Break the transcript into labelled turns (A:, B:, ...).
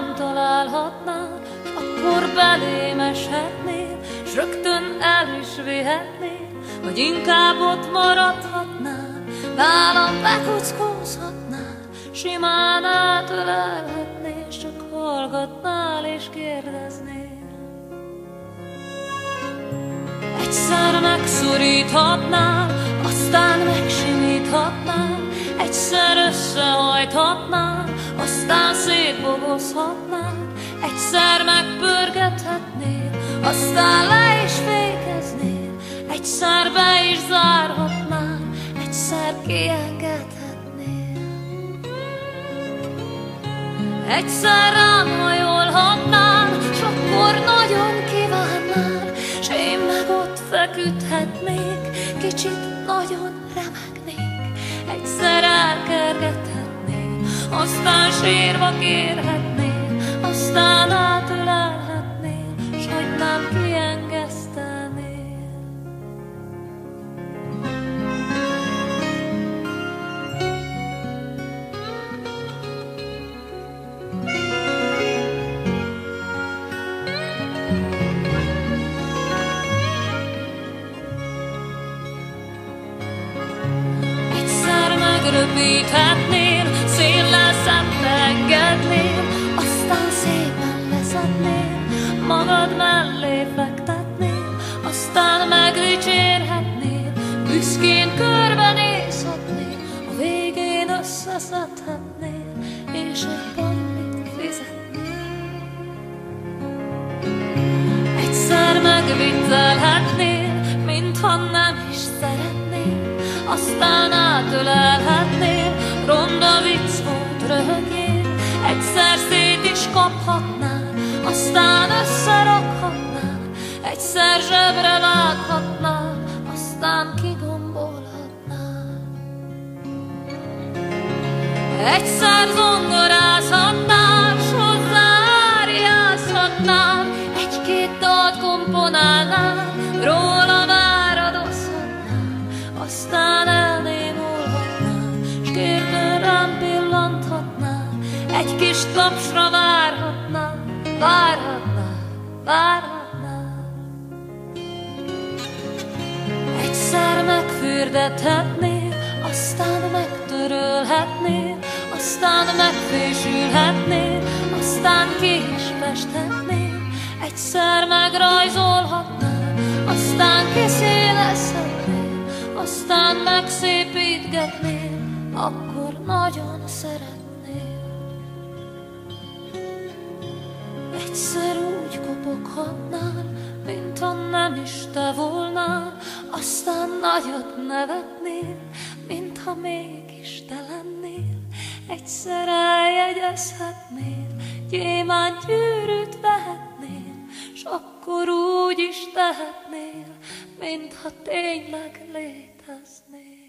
A: rám találhatnál, s akkor belém eshetnél, s rögtön el is vihetnél, vagy inkább ott maradhatnál, vállam bekuckózhatnál, simán átölelhetnél, s csak hallgatnál és kérdeznél. Egyszer megszoríthatnál, aztán megsimíthatnál, egyszer összehajthatnál, aztán szétbogozhatnál, egyszer megpörgethetnél, aztán le is fékeznél, egyszer be is zárhatnál, egyszer kiengedhetnél. Egyszer rám hajolhatnál, s akkor nagyon kívánnál, s én meg ott feküdhetnék, kicsit nagyon remegnék. Egyszer elkergethetnél, aztán sírva kérhetnél, aztán átölelhetnél, s hagynám kiengesztenél. Röpíthetnél, széllel szembeengednél, aztán szépen leszednél, magad mellé fektetnél, aztán megdicsérhetnél, büszkén körbenézhetnél, a végén összeszedhetnél, és egy pannyt fizetnél. Egyszer megviccelhetnél, mintha nem is szeretnél, aztán átölelhetnél, ronda vicc volt, röhögjél. Egyszer szét is kaphatnál, aztán összerakhatnál, egyszer zsebre vághatnál, aztán kigombolhatnál. Egyszer zongorázhatnál, s hozzá áriázhatnál, egy-két dalt komponálnál, róla váradozhatnál, aztán elnémulhatnál, s kérdőn rám pillanthatnál, egy kis tapsra várhatnál, várhatnál, várhatnál. Egyszer megfürdethetnél, aztán megtörölhetnél, aztán megfésülhetnél, aztán ki is festhetnél, egyszer megrajzolhatnál, aztán kiszélezhetnél, aztán megszépítgetnél, akkor nagyon szeretnél. Egyszer úgy kopoghatnál, mintha nem is te volnál, aztán nagyot nevetnél, mintha mégis te lennél. Egyszer eljegyezhetnél, gyémánt gyűrűt vehetnél, s akkor úgy is tehetnél, mintha tényleg léteznél.